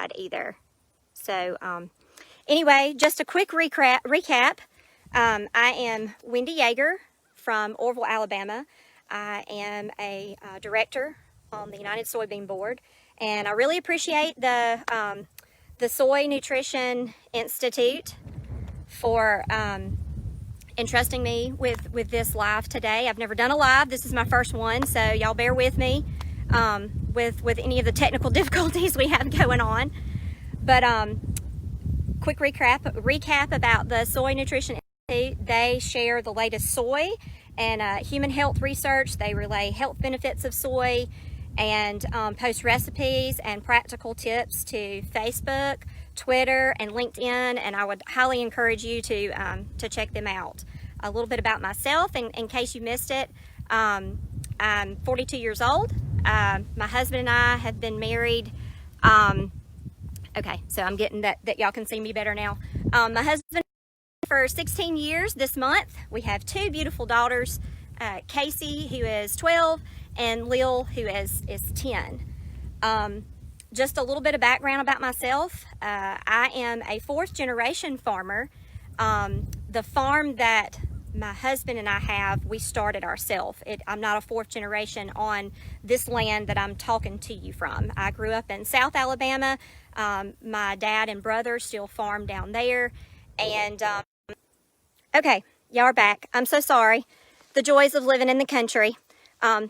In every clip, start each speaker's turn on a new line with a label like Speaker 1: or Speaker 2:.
Speaker 1: certified either. So anyway, just a quick recap. I am Wendy Yeager from Orville, Alabama. I am a director on the United Soybean Board, and I really appreciate the Soy Nutrition Institute for entrusting me with this live today. I've never done a live. This is my first one, so y'all bear with me with any of the technical difficulties we have going on. But quick recap about the Soy Nutrition Institute. They share the latest soy and human health research. They relay health benefits of soy and post recipes and practical tips to Facebook, Twitter, and LinkedIn, and I would highly encourage you to check them out. A little bit about myself, in case you missed it. I'm 42 years old. My husband and I have been married. Okay, so I'm getting that y'all can see me better now. My husband for 16 years this month. We have two beautiful daughters, Casey, who is 12, and Lil, who is 10. Just a little bit of background about myself. I am a fourth generation farmer. The farm that my husband and I have, we started ourselves. I'm not a fourth generation on this land that I'm talking to you from. I grew up in South Alabama. My dad and brother still farm down there. And okay, y'all are back. I'm so sorry. The joys of living in the country.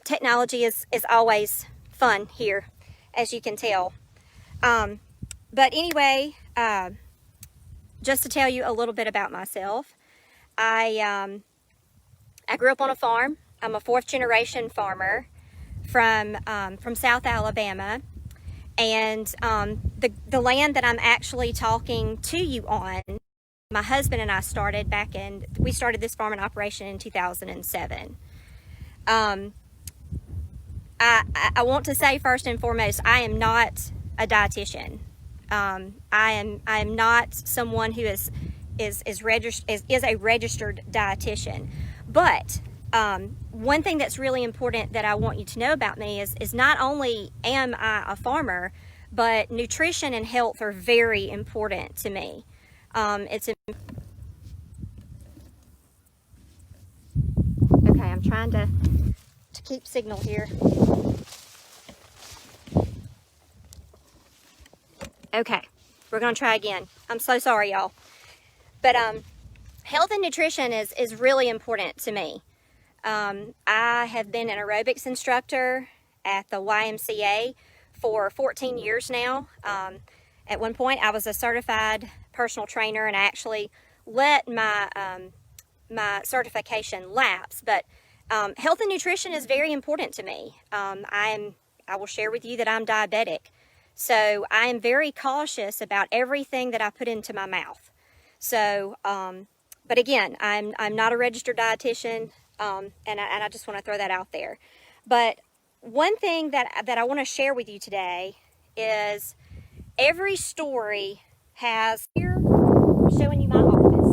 Speaker 1: Technology is always fun here, as you can tell. But anyway, just to tell you a little bit about myself, I grew up on a farm. I'm a fourth generation farmer from South Alabama, and the land that I'm actually talking to you on, my husband and I started we started this farming operation in 2007. I want to say first and foremost, I am not a dietitian. I am not someone who is a registered dietitian. But one thing that's really important that I want you to know about me is not only am I a farmer, but nutrition and health are very important to me. Okay, I'm trying to keep signal here. Okay, we're gonna try again. I'm so sorry, y'all. But health and nutrition is really important to me. I have been an aerobics instructor at the YMCA for 14 years now. At one point, I was a certified personal trainer, and I actually let my certification lapse. But health and nutrition is very important to me. I will share with you that I'm diabetic. So I am very cautious about everything that I put into my mouth. So, but again, I'm not a registered dietitian, and I just want to throw that out there. But one thing that I want to share with you today is every story has, here, showing you my office.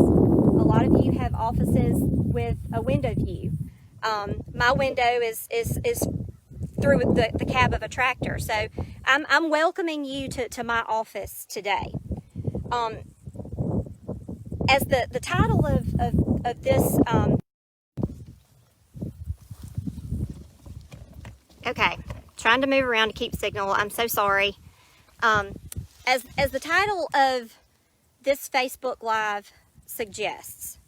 Speaker 1: A lot of you have offices with a window view. My window is through the cab of a tractor. So I'm welcoming you to my office today. As the title of this, okay, trying to move around to keep signal. I'm so sorry. As the title of this Facebook Live suggests,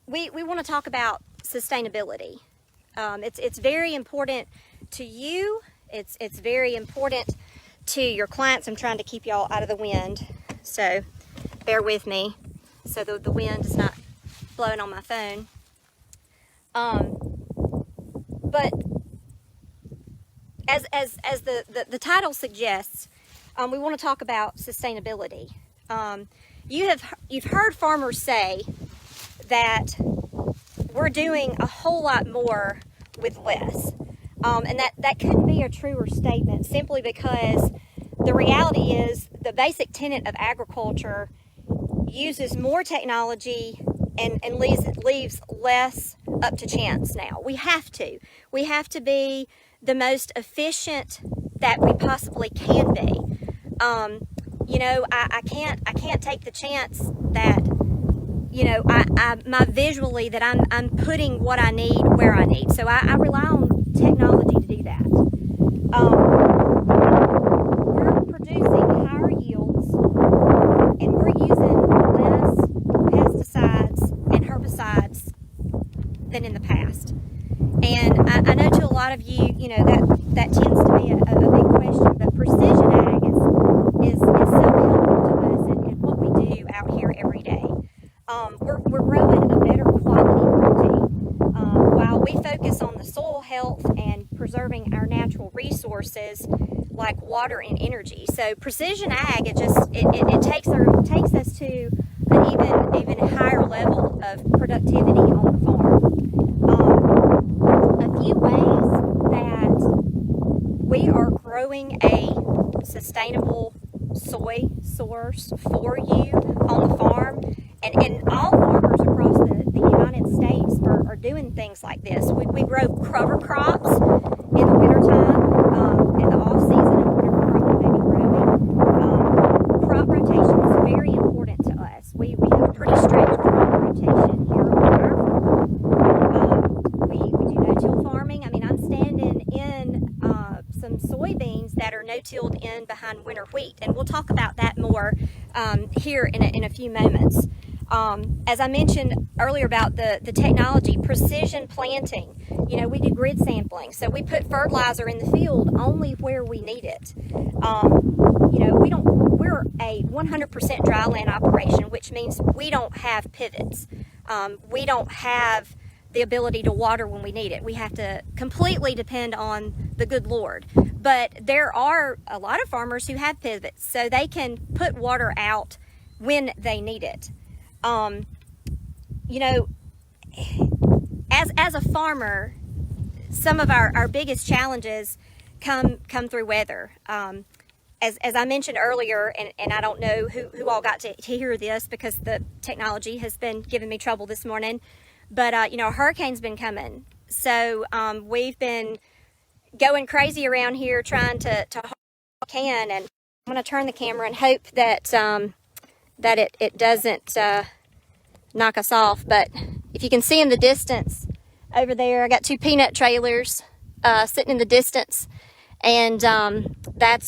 Speaker 1: we want to talk about sustainability. It's very important to you. It's very important to your clients. I'm trying to keep y'all out of the wind, so bear with me so the wind is not blowing on my phone. But as the title suggests, we want to talk about sustainability. You've heard farmers say that we're doing a whole lot more with less. And that couldn't be a truer statement, simply because the reality is the basic tenet of agriculture uses more technology and leaves less up to chance now. We have to be the most efficient that we possibly can be. You know, I can't take the chance that, you know, my visually that I'm putting what I need where I need. So I rely on technology to do that. We're producing higher yields, and we're using less pesticides and herbicides than in the past. And I know to a lot of you, you know, that tends to be a big question, but precision ag is so helpful to us in what we do out here every day. We're growing a better quality protein while we focus on the soil health and preserving our natural resources like water and energy. So precision ag, it takes us to an even higher level of productivity on the farm. A few ways that we are growing a sustainable soy source for you on the farm, and all farmers across the United States are doing things like this. We grow cover crops in the wintertime, in the off season, and whatever crop we may be growing. Crop rotation is very important to us. We have a pretty strict crop rotation here on our farm. We do no-till farming. I mean, I'm standing in some soybeans that are no-tilled in behind winter wheat, and we'll talk about that more here in a few moments. As I mentioned earlier about the technology, precision planting, you know, we do grid sampling. So we put fertilizer in the field only where we need it. You know, we're a 100% dry land operation, which means we don't have pivots. We don't have the ability to water when we need it. We have to completely depend on the good Lord. But there are a lot of farmers who have pivots, so they can put water out when they need it. You know, as a farmer, some of our biggest challenges come through weather. As I mentioned earlier, and I don't know who all got to hear this because the technology has been giving me trouble this morning, but you know, a hurricane's been coming. So we've been going crazy around here trying to hold what we can, and I'm going to turn the camera and hope that it doesn't knock us off. But if you can see in the distance over there, I got two peanut trailers sitting in the distance, and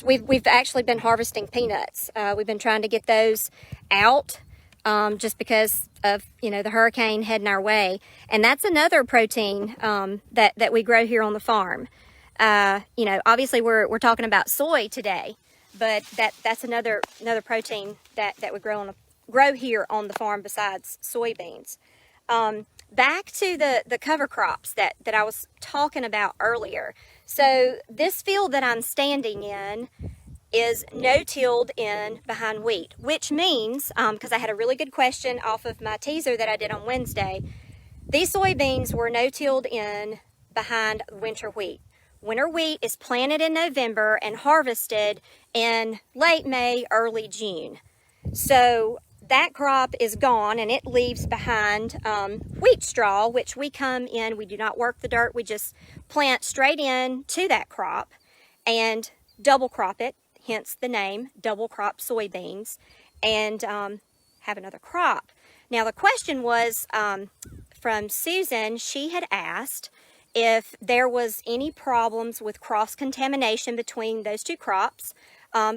Speaker 1: we've actually been harvesting peanuts. We've been trying to get those out just because of, you know, the hurricane heading our way, and that's another protein that we grow here on the farm. You know, obviously we're talking about soy today, but that's another protein that we grow here on the farm besides soybeans. Back to the cover crops that I was talking about earlier. So this field that I'm standing in is no-tilled in behind wheat, which means, because I had a really good question off of my teaser that I did on Wednesday, these soybeans were no-tilled in behind winter wheat. Winter wheat is planted in November and harvested in late May, early June. So that crop is gone, and it leaves behind wheat straw, which we come in. We do not work the dirt. We just plant straight in to that crop and double crop it, hence the name, double crop soybeans, and have another crop. Now the question was from Susan. She had asked if there was any problems with cross-contamination between those two crops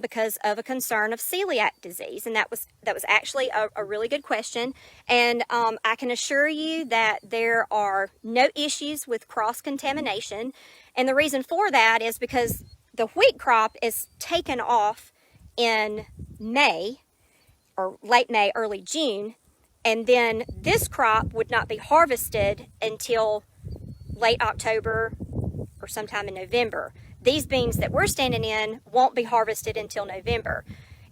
Speaker 1: because of a concern of celiac disease, and that was actually a really good question. And I can assure you that there are no issues with cross-contamination, and the reason for that is because the wheat crop is taken off in May, or late May, early June, and then this crop would not be harvested until late October or sometime in November. These beans that we're standing in won't be harvested until November.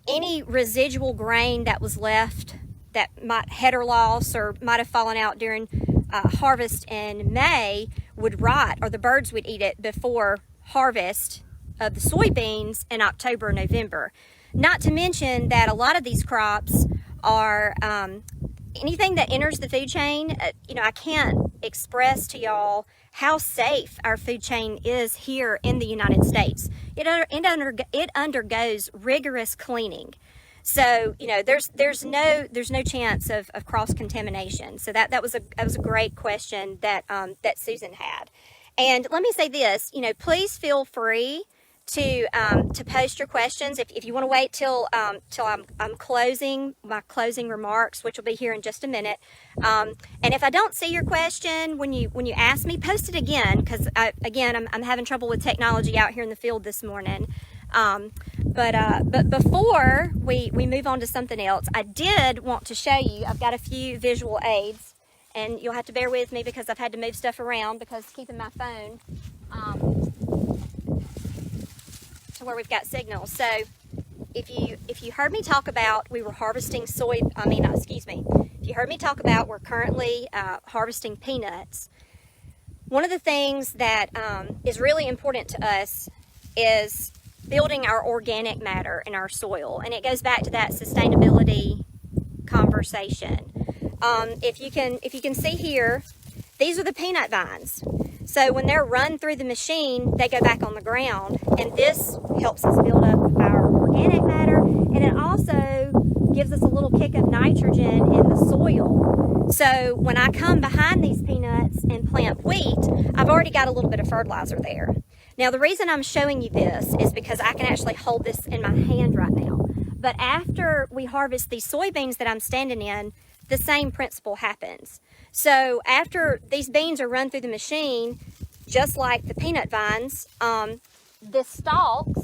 Speaker 1: Any residual grain that was left that might header loss or might have fallen out during harvest in May would rot, or the birds would eat it before harvest of the soybeans in October or November. Not to mention that a lot of these crops are anything that enters the food chain. You know, I can't express to y'all how safe our food chain is here in the United States. It undergoes rigorous cleaning. So, you know, there's no chance of cross-contamination. So that was a great question that that Susan had. And let me say this, you know, please feel free to post your questions. If you want to wait till I'm closing my closing remarks, which will be here in just a minute. And if I don't see your question when you ask me, post it again, because I'm having trouble with technology out here in the field this morning. But before we move on to something else, I did want to show you, I've got a few visual aids, and you'll have to bear with me because I've had to move stuff around because keeping my phone to where we've got signal. So if you heard me talk about we were harvesting if you heard me talk about we're currently harvesting peanuts, one of the things that is really important to us is building our organic matter in our soil, and it goes back to that sustainability conversation. If you can see here, these are the peanut vines. So when they're run through the machine, they go back on the ground, and this helps us build up our organic matter, and it also gives us a little kick of nitrogen in the soil. So when I come behind these peanuts and plant wheat, I've already got a little bit of fertilizer there. Now, the reason I'm showing you this is because I can actually hold this in my hand right now. But after we harvest these soybeans that I'm standing in, the same principle happens. So after these beans are run through the machine, just like the peanut vines, the stalks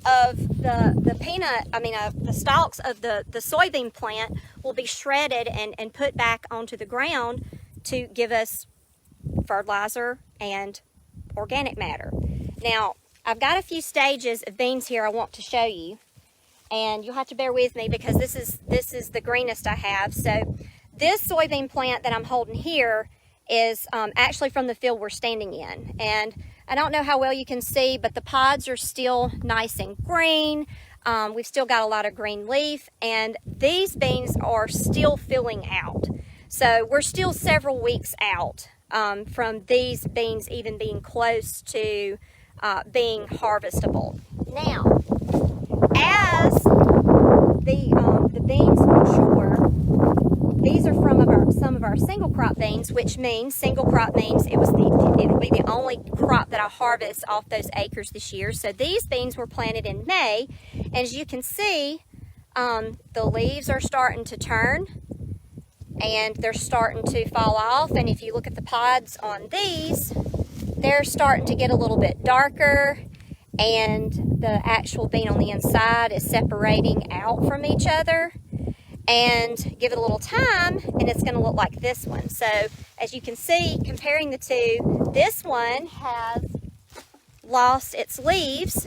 Speaker 1: of the stalks of the soybean plant will be shredded and put back onto the ground to give us fertilizer and organic matter. Now, I've got a few stages of beans here I want to show you, and you'll have to bear with me because this is the greenest I have. So this soybean plant that I'm holding here is actually from the field we're standing in, and I don't know how well you can see, but the pods are still nice and green. We've still got a lot of green leaf, and these beans are still filling out. So we're still several weeks out from these beans even being close to being harvestable. Now, as the beans mature, these are some of our single crop beans, which means single crop means it'll be the only crop that I harvest off those acres this year. So these beans were planted in May, and as you can see, the leaves are starting to turn and they're starting to fall off. And if you look at the pods on these, they're starting to get a little bit darker, and the actual bean on the inside is separating out from each other. And give it a little time, and it's going to look like this one. So as you can see, comparing the two, this one has lost its leaves,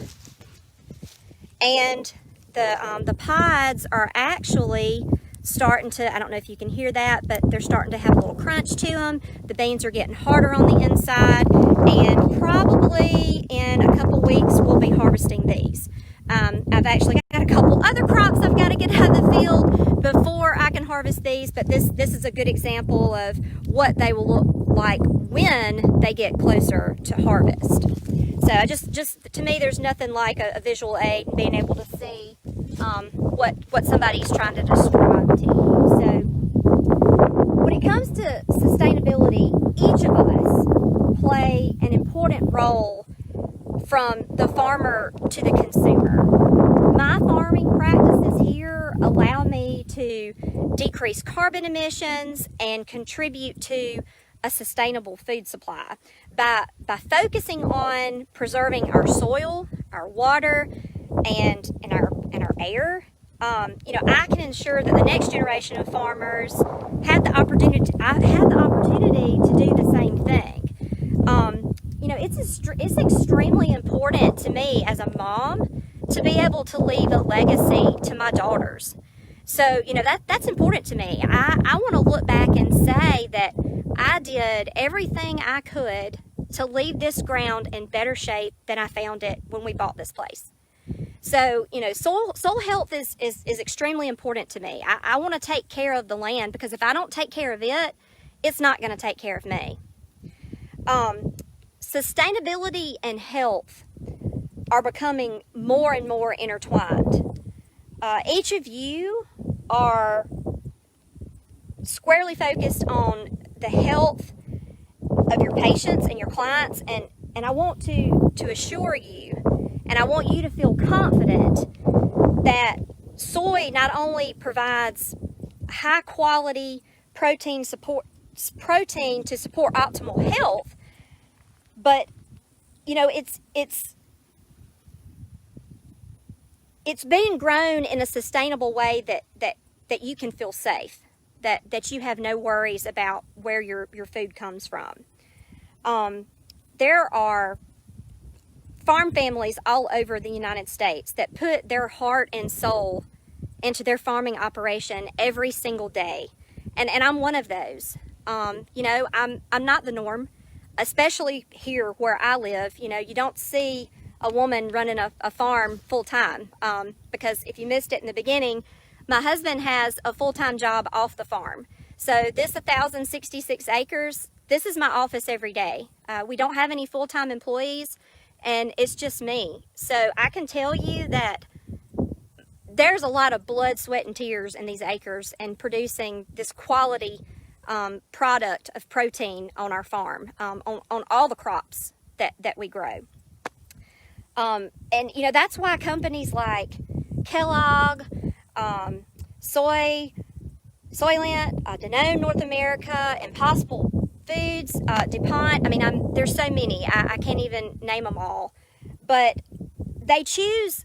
Speaker 1: and the pods are actually starting to, I don't know if you can hear that, but they're starting to have a little crunch to them. The beans are getting harder on the inside, and probably in a couple weeks we'll be harvesting these. I've actually got a couple other crops I've got to get out of the field before I can harvest these, but this is a good example of what they will look like when they get closer to harvest. So just to me, there's nothing like a visual aid and being able to see what somebody's trying to describe to you. So when it comes to sustainability, each of us play an important role from the farmer to the consumer. My farming practices here allow me to decrease carbon emissions and contribute to a sustainable food supply by focusing on preserving our soil, our water, and our air. I can ensure that the next generation of farmers have the opportunity to do the same thing. It's extremely important to me as a mom to be able to leave a legacy to my daughters. So, that's important to me. I want to look back and say that I did everything I could to leave this ground in better shape than I found it when we bought this place. So, you know, soil health is extremely important to me. I want to take care of the land, because if I don't take care of it, it's not going to take care of me. Sustainability and health are becoming more and more intertwined. Each of you are squarely focused on the health of your patients and your clients, and I want to assure you, and I want you to feel confident that soy not only provides high quality protein to support optimal health, but you know, it's being grown in a sustainable way that you can feel safe, that you have no worries about where your food comes from. There are farm families all over the United States that put their heart and soul into their farming operation every single day, and I'm one of those. You know, I'm not the norm, especially here where I live. You know, you don't see a woman running a farm full time, because if you missed it in the beginning, my husband has a full-time job off the farm. So this 1,066 acres, this is my office every day. We don't have any full-time employees, and it's just me. So I can tell you that there's a lot of blood, sweat, and tears in these acres and producing this quality product of protein on our farm, on all the crops that we grow. And, you know, that's why companies like Kellogg, Soylent, Danone North America, Impossible Foods, DuPont, I mean, there's so many, I can't even name them all, but they choose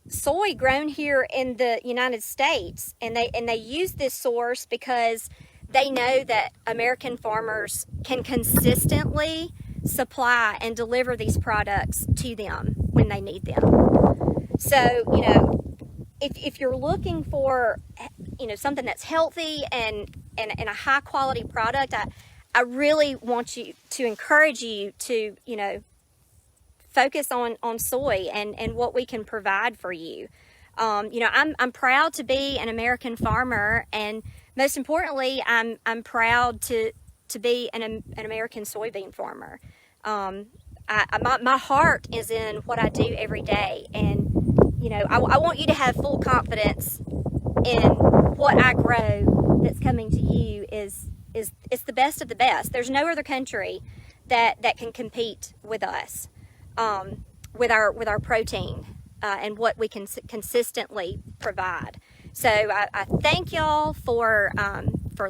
Speaker 1: soy grown here in the United States, and they use this source because they know that American farmers can consistently supply and deliver these products to them when they need them. So, you know, if you're looking for, you know, something that's healthy and a high quality product, I really want you to encourage you to, you know, focus on soy and what we can provide for you. You know, I'm proud to be an American farmer, and most importantly, I'm proud to be an American soybean farmer. My heart is in what I do every day, and you know, I want you to have full confidence in what I grow that's coming to you is it's the best of the best. There's no other country that can compete with us, with our protein and what we can consistently provide. So I thank y'all for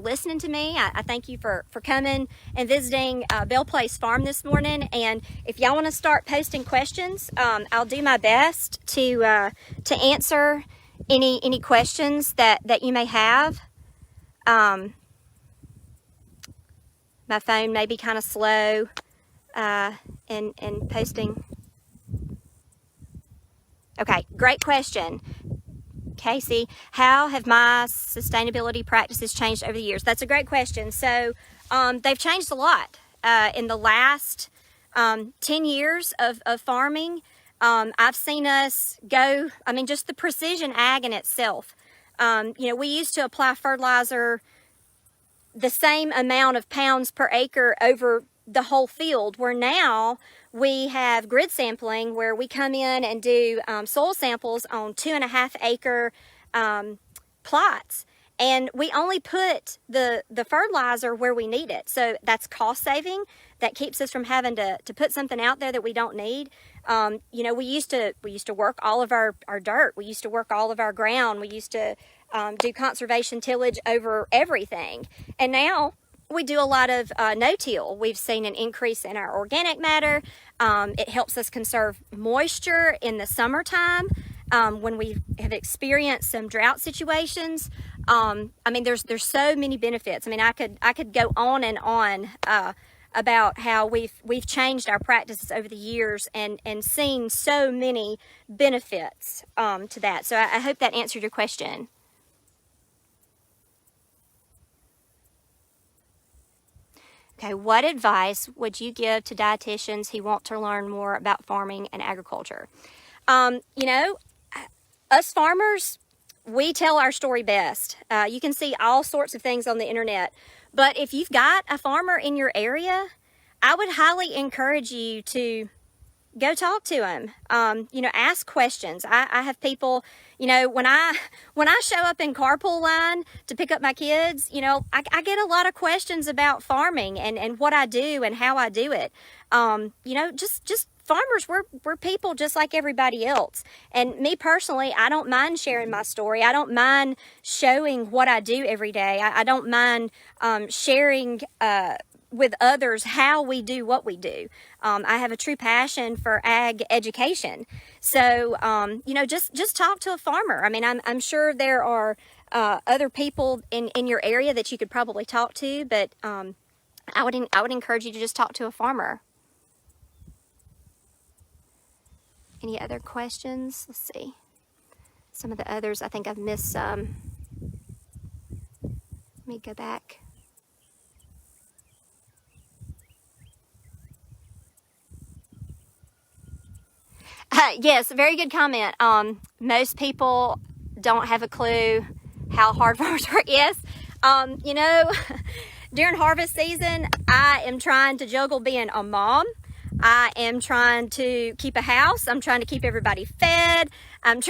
Speaker 1: listening to me. I thank you for coming and visiting Bell Place Farm this morning. And if y'all want to start posting questions, I'll do my best to answer any questions that you may have. My phone may be kind of slow in posting. Okay, great question. Casey, how have my sustainability practices changed over the years? That's a great question. So they've changed a lot in the last 10 years of farming. I've seen us go, I mean, just the precision ag in itself. You know, we used to apply fertilizer the same amount of pounds per acre over the whole field, where now we have grid sampling, where we come in and do soil samples on 2.5 acre plots, and we only put the fertilizer where we need it. So that's cost saving. That keeps us from having to put something out there that we don't need. You know, we used to work all of our dirt. We used to work all of our ground. We used to do conservation tillage over everything, and now we do a lot of no-till. We've seen an increase in our organic matter. It helps us conserve moisture in the summertime when we have experienced some drought situations. I mean, there's so many benefits. I mean, I could go on and on about how we've changed our practices over the years and seen so many benefits to that. So I hope that answered your question. Okay, what advice would you give to dietitians who want to learn more about farming and agriculture? You know, us farmers, we tell our story best. You can see all sorts of things on the internet, but if you've got a farmer in your area, I would highly encourage you to go talk to him. You know, ask questions. I have people, you know, when I show up in carpool line to pick up my kids, you know, I get a lot of questions about farming and what I do and how I do it. You know, just farmers, we're people just like everybody else. And me personally, I don't mind sharing my story. I don't mind showing what I do every day. I don't mind sharing with others how we do what we do. I have a true passion for ag education. So, you know, just talk to a farmer. I mean, I'm sure there are other people in your area that you could probably talk to, but I would encourage you to just talk to a farmer. Any other questions? Let's see. Some of the others, I think I've missed some. Let me go back. Yes, very good comment. Most people don't have a clue how hard farmers work. Yes, you know, during harvest season, I am trying to juggle being a mom. I am trying to keep a house. I'm trying to keep everybody fed. I'm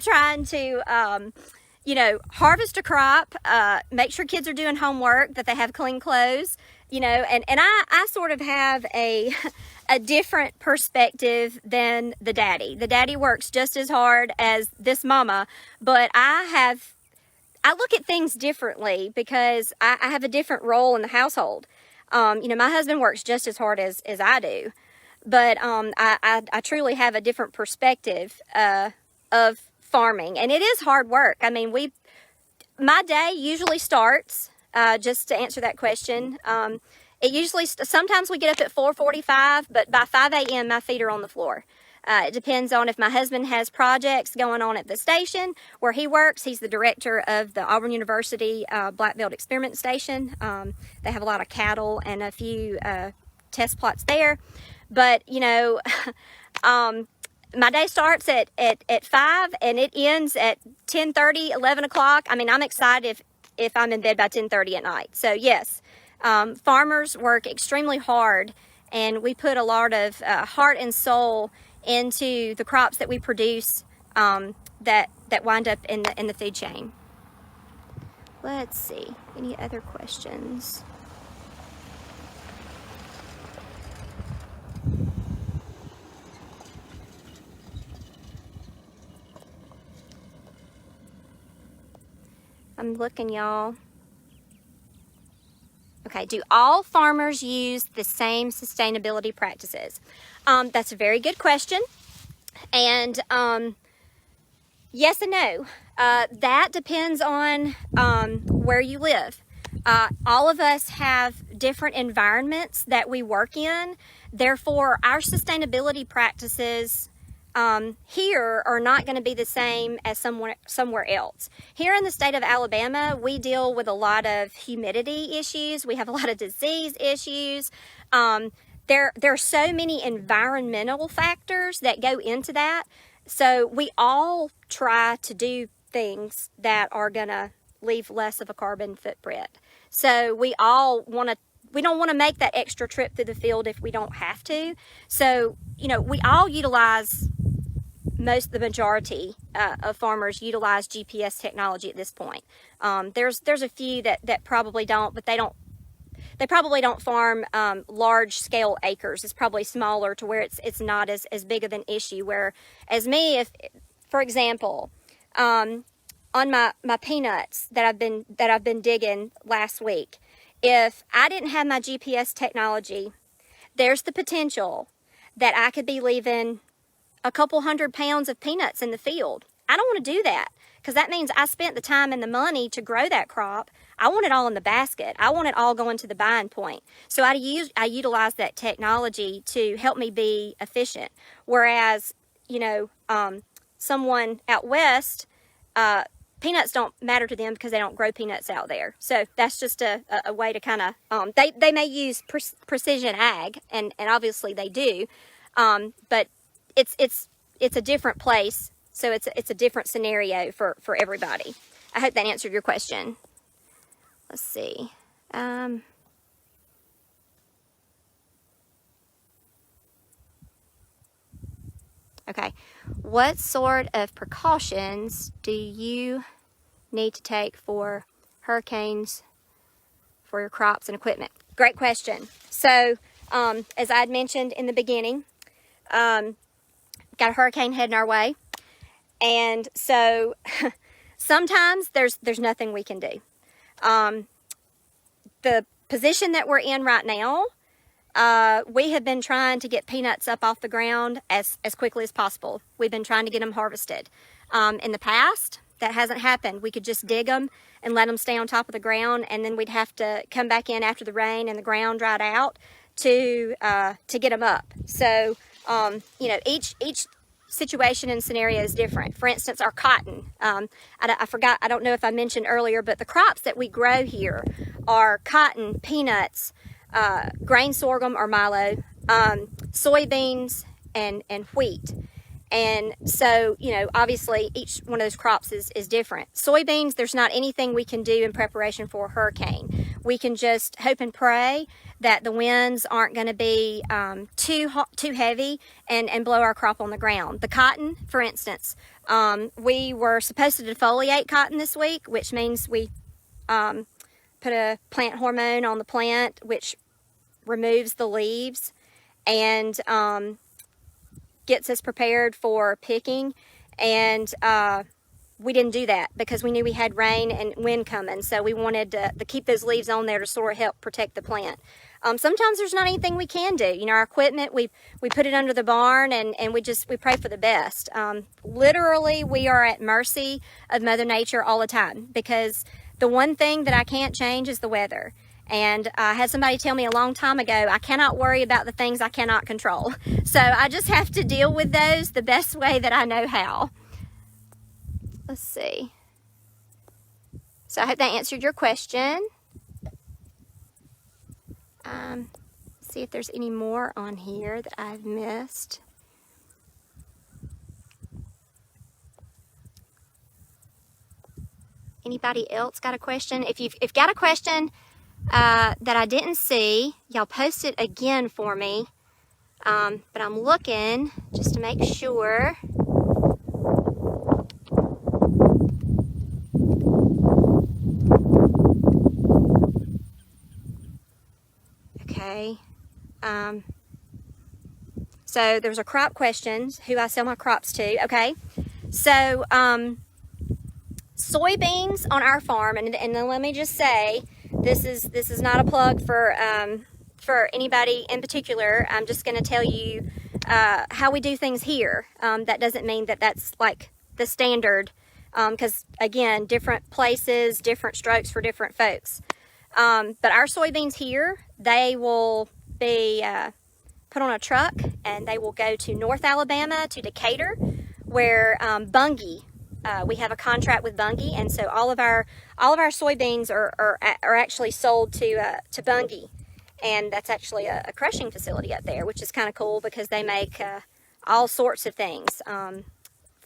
Speaker 1: trying to, you know, harvest a crop, make sure kids are doing homework, that they have clean clothes, you know, and I sort of have a different perspective than the daddy. The daddy works just as hard as this mama, but I look at things differently because I have a different role in the household. You know, my husband works just as hard as I do, but I truly have a different perspective of farming, and it is hard work. I mean, my day usually starts, just to answer that question, it usually, sometimes we get up at 4:45, but by 5 a.m. my feet are on the floor. It depends on if my husband has projects going on at the station where he works. He's the director of the Auburn University Blackfield Experiment Station. They have a lot of cattle and a few test plots there. But, you know, my day starts at 5 and it ends at 10:30, 11 o'clock. I mean, I'm excited if I'm in bed by 10:30 at night. So, yes, farmers work extremely hard, and we put a lot of heart and soul into the crops that we produce that wind up in the food chain. Let's see, any other questions? I'm looking, y'all. Okay, do all farmers use the same sustainability practices? That's a very good question. And yes and no. That depends on where you live. All of us have different environments that we work in. Therefore, our sustainability practices here are not going to be the same as somewhere else. Here in the state of Alabama, we deal with a lot of humidity issues. We have a lot of disease issues. There are so many environmental factors that go into that. So we all try to do things that are going to leave less of a carbon footprint. So we don't want to make that extra trip through the field if we don't have to. So, you know, we all utilize, the majority of farmers utilize GPS technology at this point. There's a few that probably don't, but they probably don't farm large scale acres. It's probably smaller to where it's not as big of an issue. Whereas me, if, for example, on my peanuts that I've been digging last week, if I didn't have my GPS technology, there's the potential that I could be leaving a couple 100 pounds of peanuts in the field. I don't want to do that, because that means I spent the time and the money to grow that crop. I want it all in the basket. I want it all going to the buying point. So I utilize that technology to help me be efficient. Whereas, you know, someone out west, peanuts don't matter to them because they don't grow peanuts out there. So that's just a way to kind of, they may use precision ag, and obviously they do, but it's a different place, so it's a different scenario for everybody. I hope that answered your question. Let's see. Okay, what sort of precautions do you need to take for hurricanes for your crops and equipment? Great question. So, as I had mentioned in the beginning, got a hurricane heading our way, and so sometimes there's nothing we can do. The position that we're in right now, we have been trying to get peanuts up off the ground as quickly as possible. We've been trying to get them harvested. In the past, that hasn't happened. We could just dig them and let them stay on top of the ground, and then we'd have to come back in after the rain and the ground dried out to get them up. So, you know, each situation and scenario is different. For instance, our cotton. I forgot, I don't know if I mentioned earlier, but the crops that we grow here are cotton, peanuts, grain sorghum or milo, soybeans, and wheat. And so, you know, obviously each one of those crops is different. Soybeans, there's not anything we can do in preparation for a hurricane. We can just hope and pray that the winds aren't going to be too heavy and blow our crop on the ground. The cotton, for instance, we were supposed to defoliate cotton this week, which means we put a plant hormone on the plant, which removes the leaves and gets us prepared for picking. And we didn't do that because we knew we had rain and wind coming. So we wanted to keep those leaves on there to sort of help protect the plant. Sometimes there's not anything we can do. You know, our equipment, we put it under the barn and we pray for the best. Literally, we are at mercy of Mother Nature all the time, because the one thing that I can't change is the weather. And I had somebody tell me a long time ago, I cannot worry about the things I cannot control. So I just have to deal with those the best way that I know how. Let's see. So I hope that answered your question. See if there's any more on here that I've missed. Anybody else got a question? If you've got a question that I didn't see, y'all post it again for me. But I'm looking just to make sure. Okay. So there's a crop questions, who I sell my crops to. Okay. So, soybeans on our farm, and then let me just say, this is not a plug for anybody in particular. I'm just going to tell you how we do things here. That doesn't mean that that's like the standard, because again, different places, different strokes for different folks. But our soybeans here, they will be put on a truck and they will go to North Alabama, to Decatur, where Bunge. We have a contract with Bunge, and so all of our soybeans are actually sold to Bunge, and that's actually a crushing facility up there, which is kind of cool because they make all sorts of things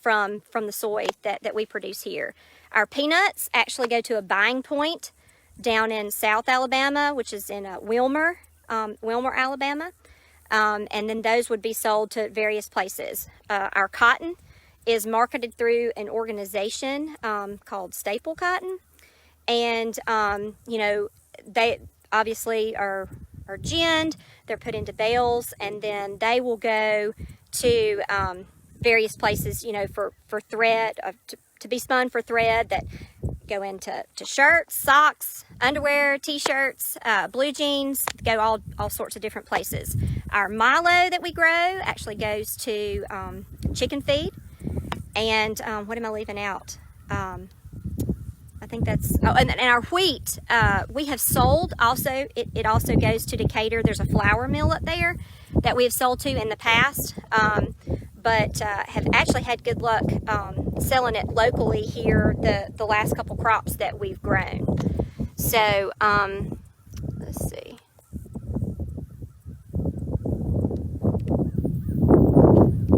Speaker 1: from the soy that we produce here. Our peanuts actually go to a buying point down in South Alabama, which is in Wilmer, Alabama, and then those would be sold to various places. Our cotton is marketed through an organization called Staple Cotton, and you know, they obviously are ginned, they're put into bales, and then they will go to various places, you know, for thread, to be spun for thread that go into shirts, socks, underwear, t-shirts, blue jeans, go all sorts of different places. Our milo that we grow actually goes to chicken feed. And what am I leaving out? I think that's, oh, and our wheat, we have sold also, it also goes to Decatur. There's a flour mill up there that we have sold to in the past, but have actually had good luck selling it locally here the last couple crops that we've grown. So let's see.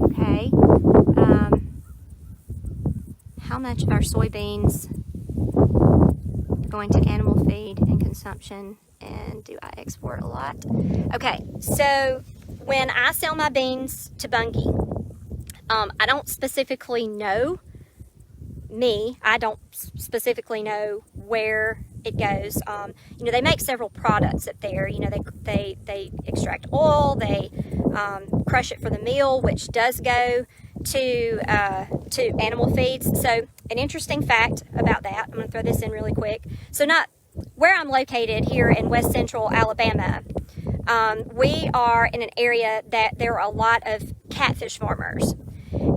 Speaker 1: Okay. How much of our soybeans are going to animal feed and consumption, and do I export a lot? Okay, so when I sell my beans to Bunge, I don't specifically know I don't specifically know where it goes. You know, they make several products up there. You know, they extract oil, they crush it for the meal, which does go to animal feeds. So an interesting fact about that, I'm going to throw this in really quick. So not where I'm located here in West Central Alabama, we are in an area that there are a lot of catfish farmers.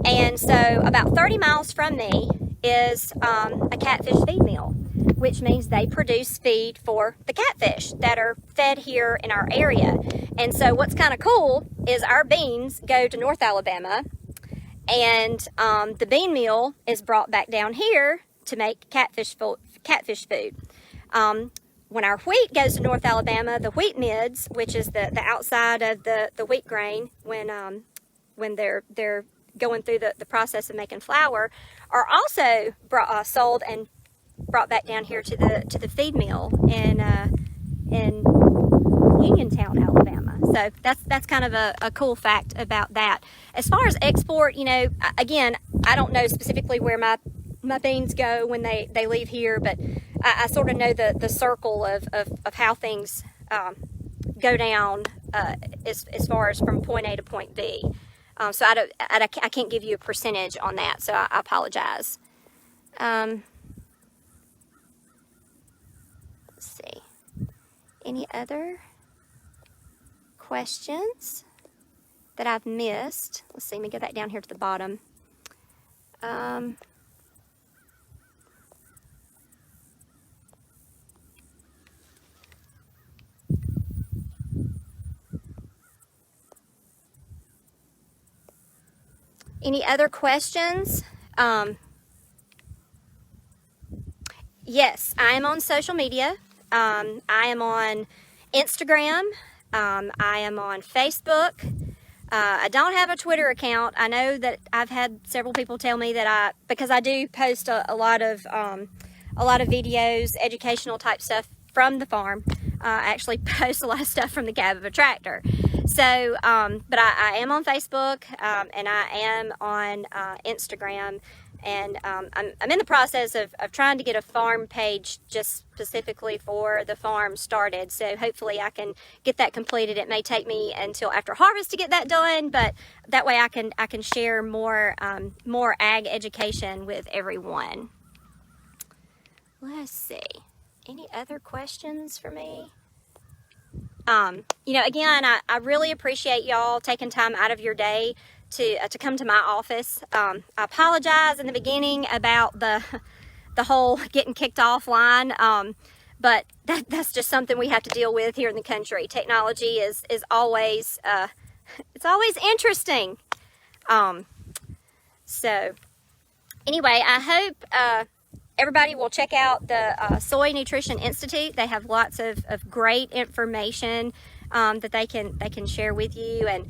Speaker 1: And so about 30 miles from me is a catfish feed mill, which means they produce feed for the catfish that are fed here in our area. And so what's kind of cool is our beans go to North Alabama, and the bean meal is brought back down here to make catfish food. When our wheat goes to North Alabama, the wheat midds, which is the outside of the wheat grain, when they're going through the process of making flour, are also sold and brought back down here to the feed mill in Uniontown, Alabama. So that's kind of a cool fact about that. As far as export, you know, again, I don't know specifically where my beans go when they leave here, but I sort of know the circle of how things go down as far as from point A to point B. So I can't give you a percentage on that, so I apologize. Let's see. Any other questions that I've missed? Let's see, let me go back down here to the bottom. Any other questions? Yes, I am on social media. I am on Instagram. I am on Facebook. I don't have a Twitter account. I know that I've had several people tell me that because I do post a lot of videos, educational type stuff from the farm. I actually post a lot of stuff from the cab of a tractor. So, but I am on Facebook, and I am on Instagram, and I'm in the process of trying to get a farm page just specifically for the farm started. So hopefully I can get that completed. It may take me until after harvest to get that done, but that way I can share more ag education with everyone. Let's see. Any other questions for me? You know, again, I really appreciate y'all taking time out of your day to come to my office. I apologize in the beginning about the whole getting kicked offline, but that's just something we have to deal with here in the country. Technology is always it's always interesting. So anyway, I hope everybody will check out the Soy Nutrition Institute. They have lots of great information that they can share with you. And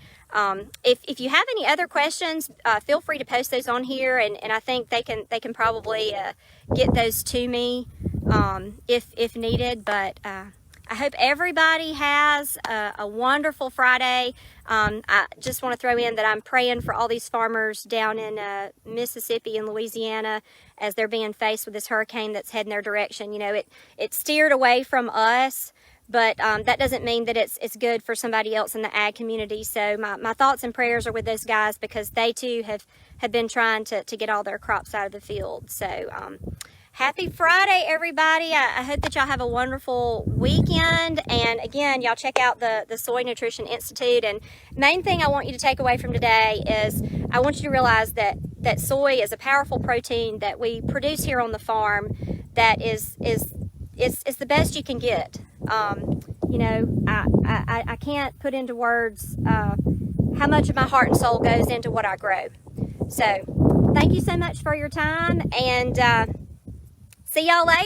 Speaker 1: if you have any other questions, feel free to post those on here. And I think they can probably get those to me if needed. But I hope everybody has a wonderful Friday. I just want to throw in that I'm praying for all these farmers down in Mississippi and Louisiana as they're being faced with this hurricane that's heading their direction. You know, it steered away from us, but that doesn't mean that it's good for somebody else in the ag community. So my thoughts and prayers are with those guys, because they too have been trying to get all their crops out of the field. So happy Friday, everybody. I hope that y'all have a wonderful weekend. And again, y'all check out the Soy Nutrition Institute. And main thing I want you to take away from today is I want you to realize that soy is a powerful protein that we produce here on the farm that is the best you can get. You know, I can't put into words how much of my heart and soul goes into what I grow. So thank you so much for your time, and see y'all later.